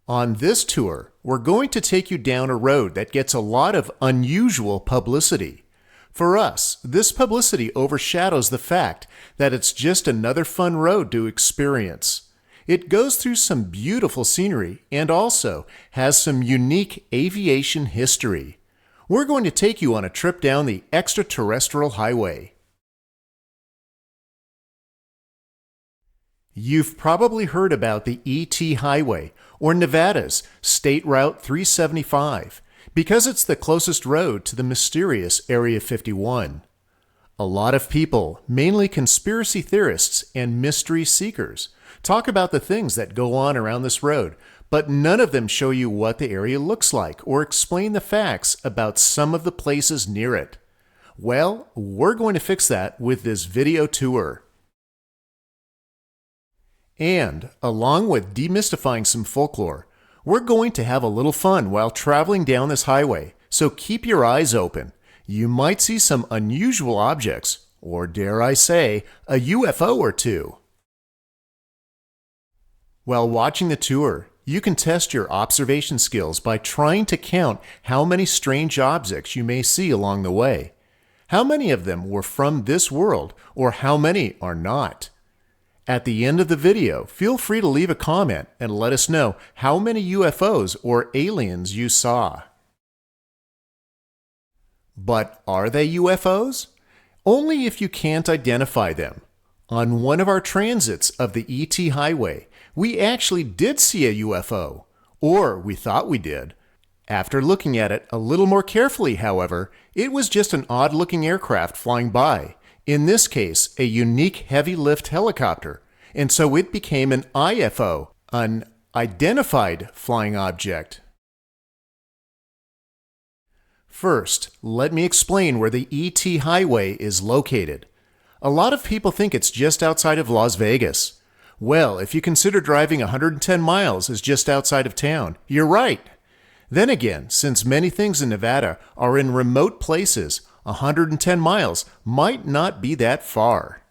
On this tour, we're going to take you down a road that gets a lot of unusual publicity. For us, this publicity overshadows the fact that it's just another fun road to experience. It goes through some beautiful scenery and also has some unique aviation history. We're going to take you on a trip down the Extraterrestrial Highway. You've probably heard about the ET Highway, or Nevada's State Route 375, because it's the closest road to the mysterious Area 51. A lot of people, mainly conspiracy theorists and mystery seekers, talk about the things that go on around this road, but none of them show you what the area looks like or explain the facts about some of the places near it. Well, we're going to fix that with this video tour. And, along with demystifying some folklore, we're going to have a little fun while traveling down this highway, so keep your eyes open. You might see some unusual objects, or dare I say, a UFO or two. While watching the tour, you can test your observation skills by trying to count how many strange objects you may see along the way. How many of them were from this world, or how many are not? At the end of the video, feel free to leave a comment and let us know how many UFOs or aliens you saw. But are they UFOs? Only if you can't identify them. On one of our transits of the ET Highway, we actually did see a UFO, or we thought we did. After looking at it a little more carefully, however, it was just an odd-looking aircraft flying by. In this case, a unique heavy-lift helicopter, and so it became an IFO, an identified flying object. First, let me explain where the ET Highway is located. A lot of people think it's just outside of Las Vegas. Well, if you consider driving 110 miles as just outside of town, you're right. Then again, since many things in Nevada are in remote places, 110 miles might not be that far.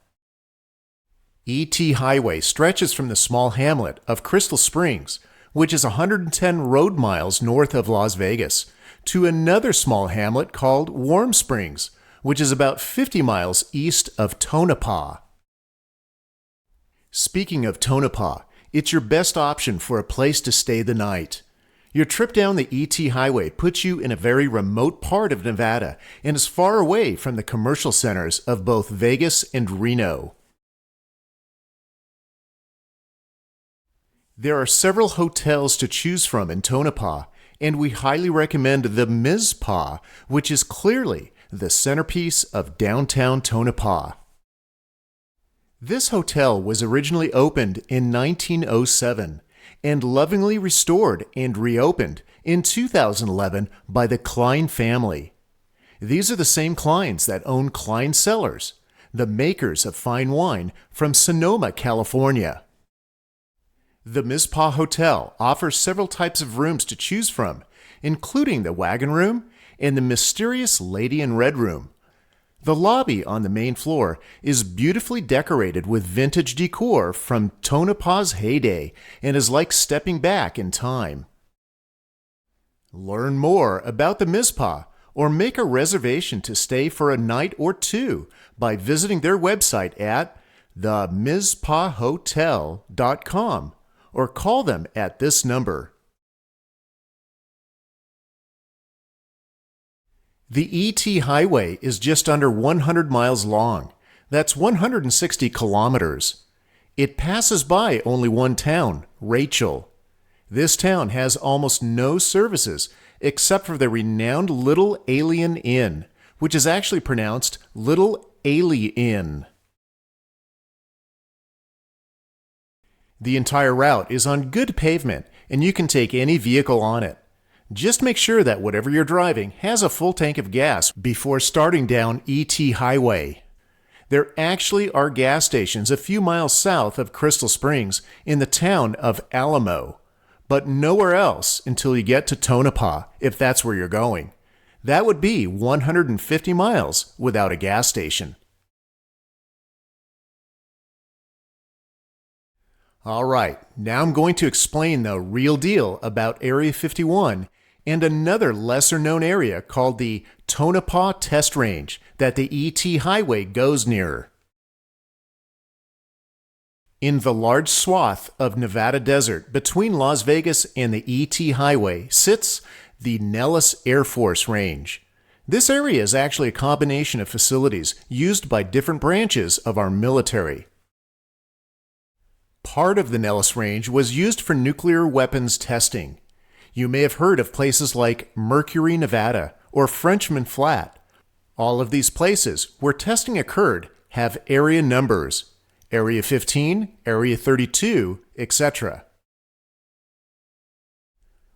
ET Highway stretches from the small hamlet of Crystal Springs, which is 110 road miles north of Las Vegas, to another small hamlet called Warm Springs, which is about 50 miles east of Tonopah. Speaking of Tonopah, it's your best option for a place to stay the night. Your trip down the ET Highway puts you in a very remote part of Nevada and is far away from the commercial centers of both Vegas and Reno. There are several hotels to choose from in Tonopah, and we highly recommend the Mizpah, which is clearly the centerpiece of downtown Tonopah. This hotel was originally opened in 1907 and lovingly restored and reopened in 2011 by the Klein family. These are the same Kleins that own Klein Cellars, the makers of fine wine from Sonoma, California. The Mizpah Hotel offers several types of rooms to choose from, including the Wagon Room and the mysterious Lady in Red Room. The lobby on the main floor is beautifully decorated with vintage decor from Tonopah's heyday and is like stepping back in time. Learn more about the Mizpah or make a reservation to stay for a night or two by visiting their website at themizpahhotel.com or call them at this number. The ET Highway is just under 100 miles long. That's 160 kilometers. It passes by only one town, Rachel. This town has almost no services except for the renowned Little Alien Inn, which is actually pronounced Little Alien. The entire route is on good pavement, and you can take any vehicle on it. Just make sure that whatever you're driving has a full tank of gas before starting down ET Highway. There actually are gas stations a few miles south of Crystal Springs in the town of Alamo, but nowhere else until you get to Tonopah, if that's where you're going. That would be 150 miles without a gas station. All right, now I'm going to explain the real deal about Area 51 and another lesser-known area called the Tonopah Test Range that the ET Highway goes near. In the large swath of Nevada desert between Las Vegas and the ET Highway sits the Nellis Air Force Range. This area is actually a combination of facilities used by different branches of our military. Part of the Nellis Range was used for nuclear weapons testing. You may have heard of places like Mercury, Nevada, or Frenchman Flat. All of these places where testing occurred have area numbers: Area 15, Area 32, etc.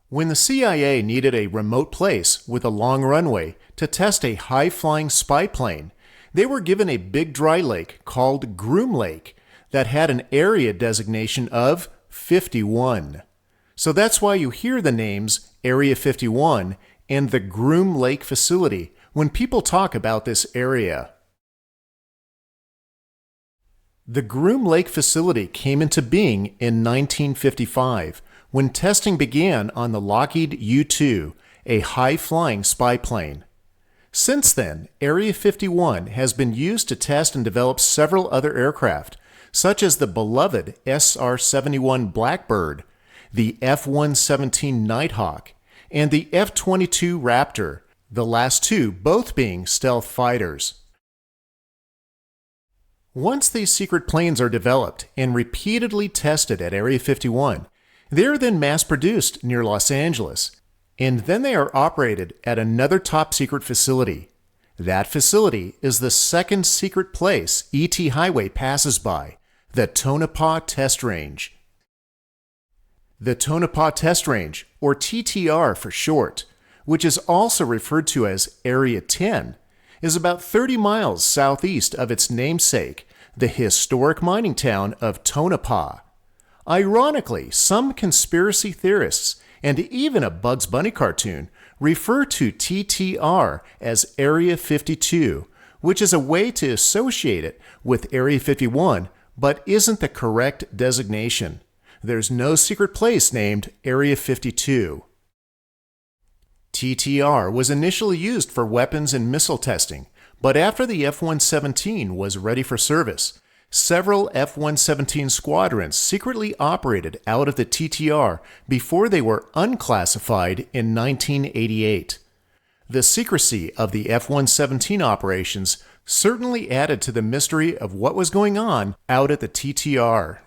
When the CIA needed a remote place with a long runway to test a high-flying spy plane, they were given a big dry lake called Groom Lake that had an area designation of 51. So that's why you hear the names Area 51 and the Groom Lake facility when people talk about this area. The Groom Lake facility came into being in 1955 when testing began on the Lockheed U-2, a high-flying spy plane. Since then, Area 51 has been used to test and develop several other aircraft, such as the beloved SR-71 Blackbird, the F-117 Nighthawk, and the F-22 Raptor, the last two both being stealth fighters. Once these secret planes are developed and repeatedly tested at Area 51, they are then mass-produced near Los Angeles, and then they are operated at another top-secret facility. That facility is the second secret place ET Highway passes by, the Tonopah Test Range. The Tonopah Test Range, or TTR for short, which is also referred to as Area 10, is about 30 miles southeast of its namesake, the historic mining town of Tonopah. Ironically, some conspiracy theorists and even a Bugs Bunny cartoon refer to TTR as Area 52, which is a way to associate it with Area 51, but isn't the correct designation. There's no secret place named Area 52. TTR was initially used for weapons and missile testing, but after the F-117 was ready for service, several F-117 squadrons secretly operated out of the TTR before they were unclassified in 1988. The secrecy of the F-117 operations certainly added to the mystery of what was going on out at the TTR.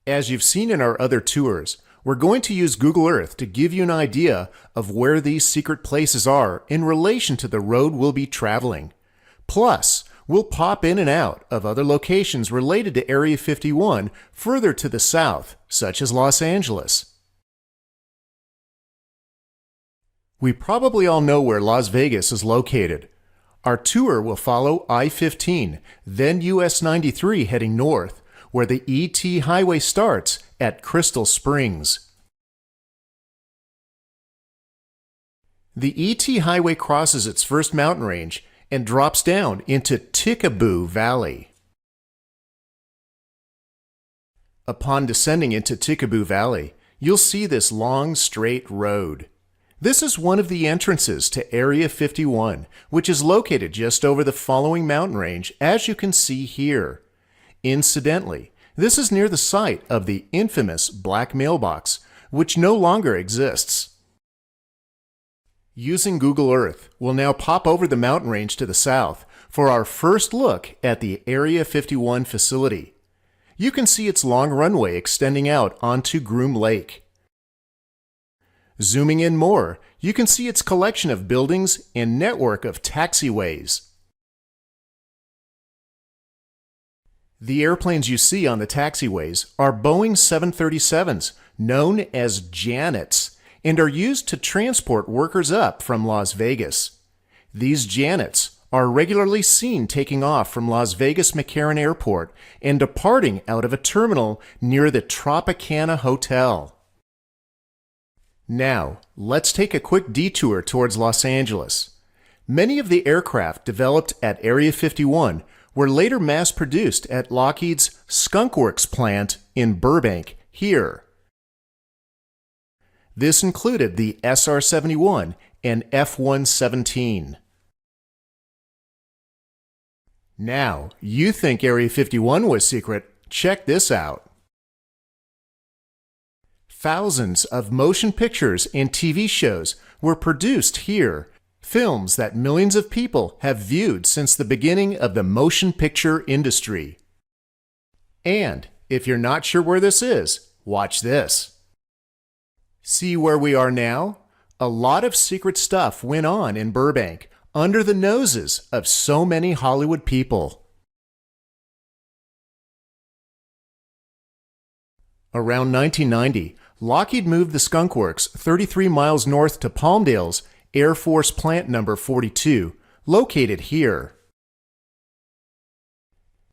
As you've seen in our other tours, we're going to use Google Earth to give you an idea of where these secret places are in relation to the road we'll be traveling. Plus, we'll pop in and out of other locations related to Area 51 further to the south, such as Los Angeles. We probably all know where Las Vegas is located. Our tour will follow I-15, then US 93 heading north, where the ET Highway starts at Crystal Springs. The ET Highway crosses its first mountain range and drops down into Ticaboo Valley. Upon descending into Ticaboo Valley, you'll see this long, straight road. This is one of the entrances to Area 51, which is located just over the following mountain range, as you can see here. Incidentally, this is near the site of the infamous Black Mailbox, which no longer exists. Using Google Earth, we'll now pop over the mountain range to the south for our first look at the Area 51 facility. You can see its long runway extending out onto Groom Lake. Zooming in more, you can see its collection of buildings and network of taxiways. The airplanes you see on the taxiways are Boeing 737s, known as Janets, and are used to transport workers up from Las Vegas. These Janets are regularly seen taking off from Las Vegas McCarran Airport and departing out of a terminal near the Tropicana Hotel. Now, let's take a quick detour towards Los Angeles. Many of the aircraft developed at Area 51 were later mass-produced at Lockheed's Skunk Works plant in Burbank, here. This included the SR-71 and F-117. Now, you think Area 51 was secret? Check this out. Thousands of motion pictures and TV shows were produced here, films that millions of people have viewed since the beginning of the motion picture industry. And if you're not sure where this is, watch this. See where we are now? A lot of secret stuff went on in Burbank under the noses of so many Hollywood people. Around 1990, Lockheed moved the Skunk Works 33 miles north to Palmdale's Air Force Plant Number 42, located here.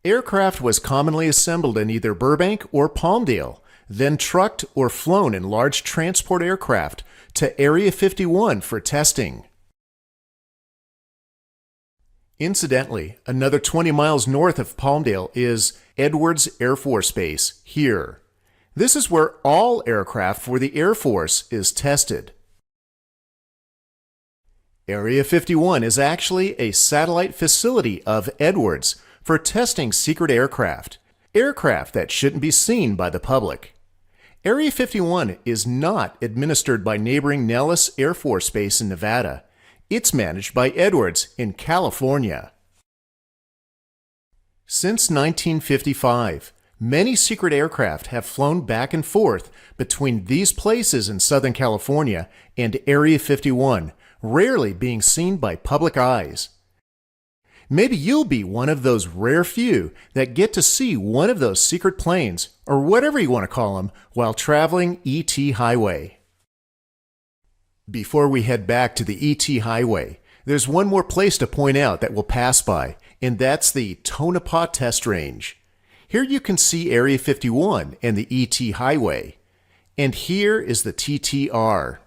Aircraft was commonly assembled in either Burbank or Palmdale, then trucked or flown in large transport aircraft to Area 51 for testing. Incidentally, another 20 miles north of Palmdale is Edwards Air Force Base, here. This is where all aircraft for the Air Force is tested. Area 51 is actually a satellite facility of Edwards for testing secret aircraft that shouldn't be seen by the public. Area 51 is not administered by neighboring Nellis Air Force Base in Nevada. It's managed by Edwards in California. Since 1955, many secret aircraft have flown back and forth between these places in Southern California and Area 51, rarely being seen by public eyes. Maybe you'll be one of those rare few that get to see one of those secret planes, or whatever you want to call them, while traveling ET Highway. Before we head back to the ET Highway, there's one more place to point out that we'll pass by, and that's the Tonopah Test Range. Here you can see Area 51 and the ET Highway. And here is the TTR.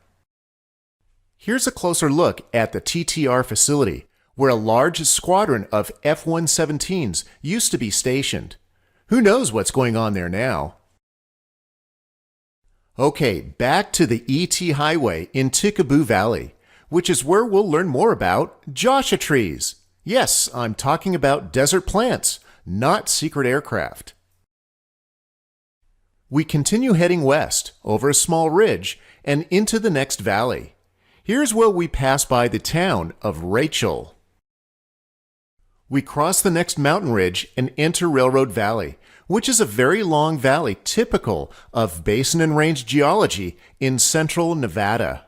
Here's a closer look at the TTR facility, where a large squadron of F-117s used to be stationed. Who knows what's going on there now? Okay, back to the ET Highway in Ticaboo Valley, which is where we'll learn more about Joshua trees. Yes, I'm talking about desert plants, not secret aircraft. We continue heading west, over a small ridge, and into the next valley. Here's where we pass by the town of Rachel. We cross the next mountain ridge and enter Railroad Valley, which is a very long valley typical of basin and range geology in central Nevada.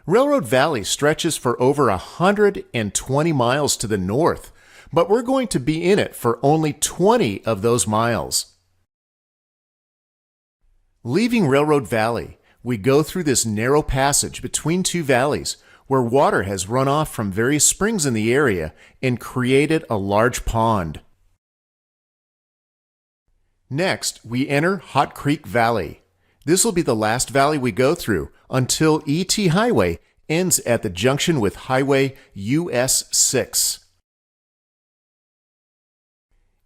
Railroad Valley stretches for over 120 miles to the north, but we're going to be in it for only 20 of those miles. Leaving Railroad Valley, we go through this narrow passage between two valleys where water has run off from various springs in the area and created a large pond. Next, we enter Hot Creek Valley. This will be the last valley we go through until ET Highway ends at the junction with Highway US 6.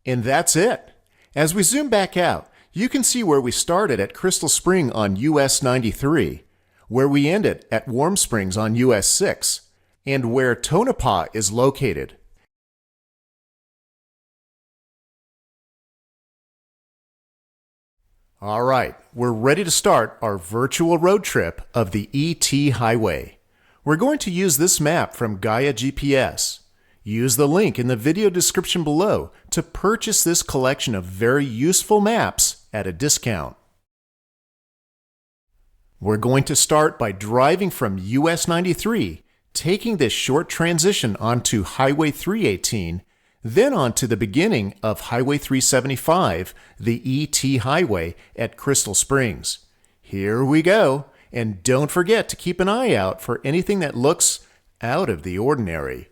And that's it. As we zoom back out, you can see where we started at Crystal Spring on US 93, where we ended at Warm Springs on US 6, and where Tonopah is located. All right, we're ready to start our virtual road trip of the ET Highway. We're going to use this map from Gaia GPS. Use the link in the video description below to purchase this collection of very useful maps at a discount. We're going to start by driving from US 93, taking this short transition onto Highway 318, then on to the beginning of Highway 375, the ET Highway at Crystal Springs. Here we go, and don't forget to keep an eye out for anything that looks out of the ordinary.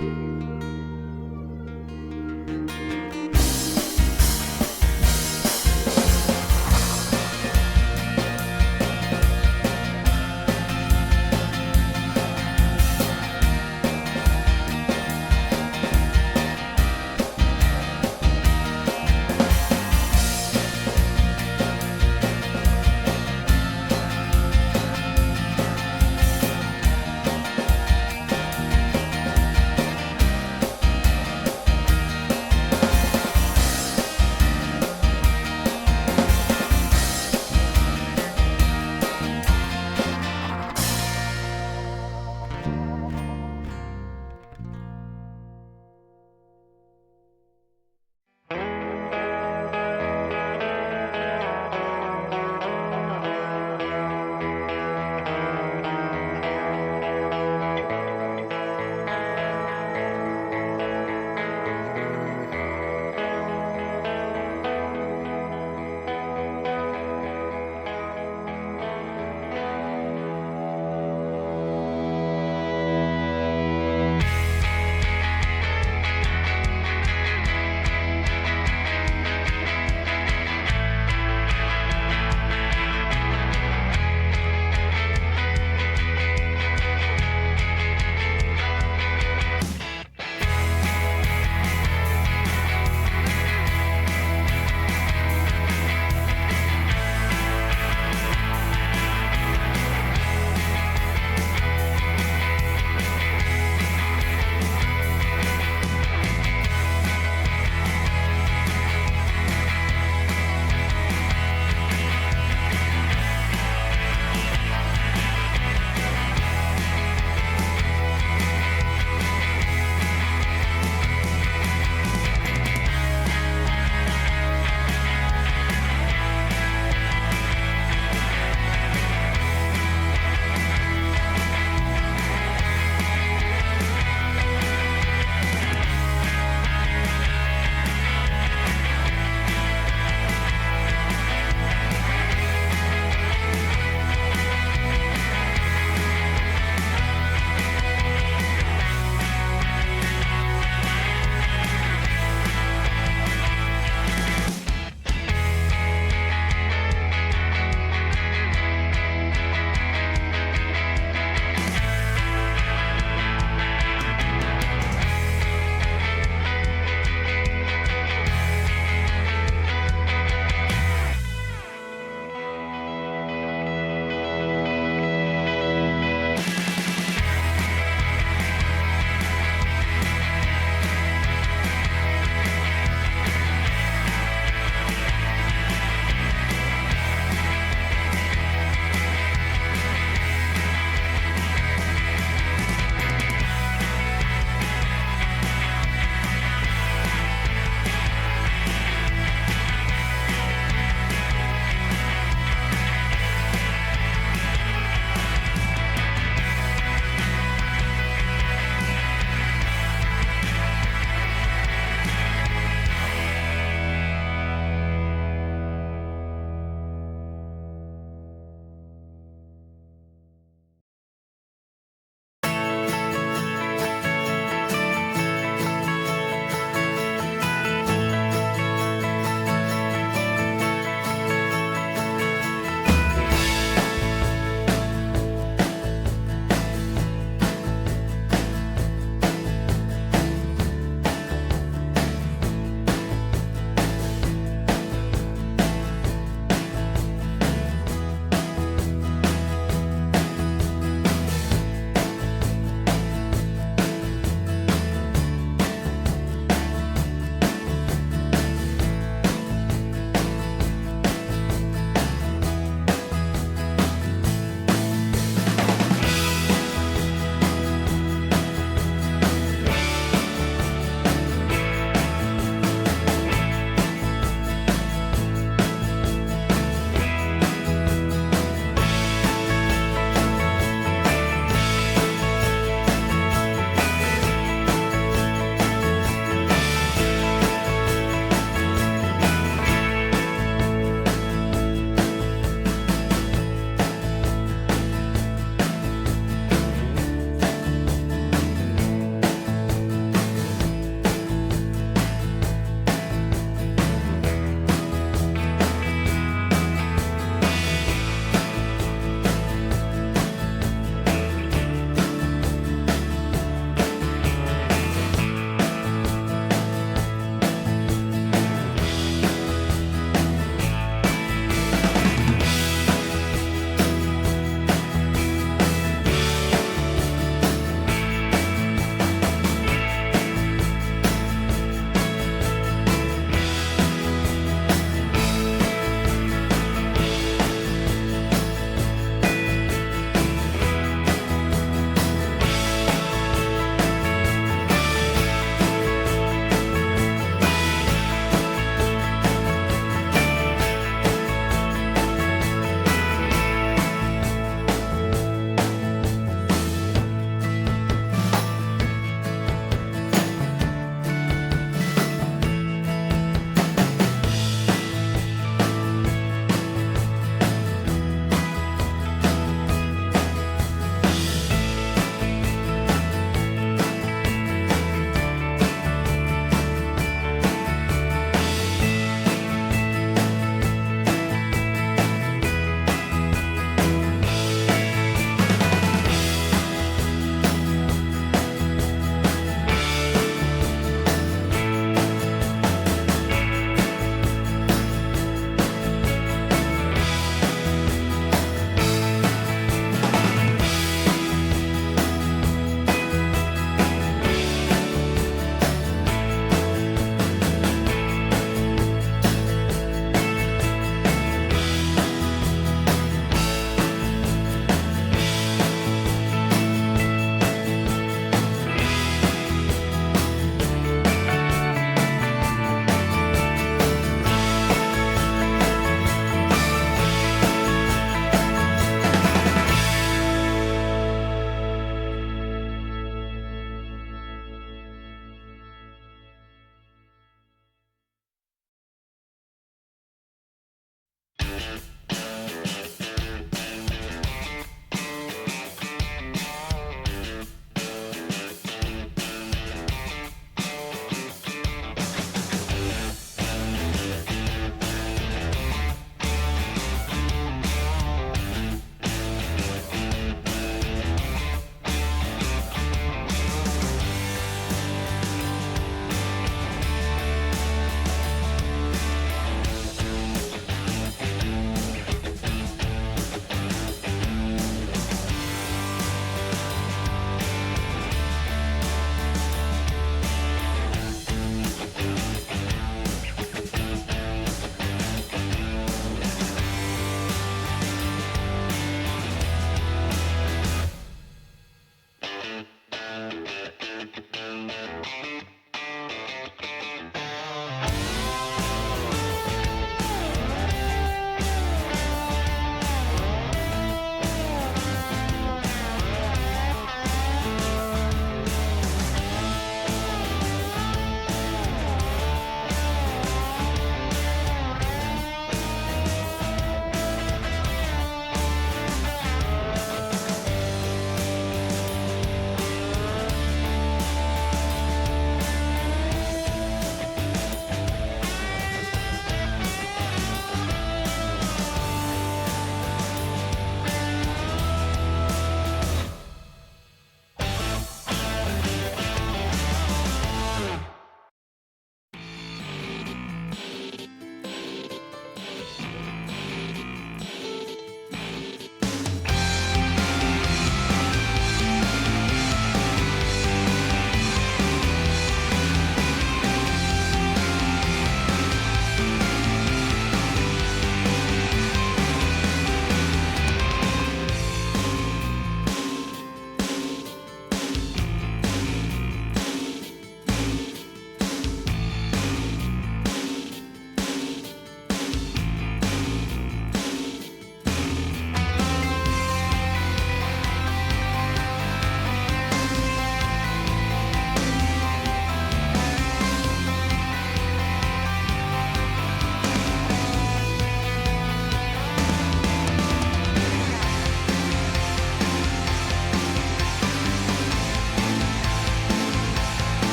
you.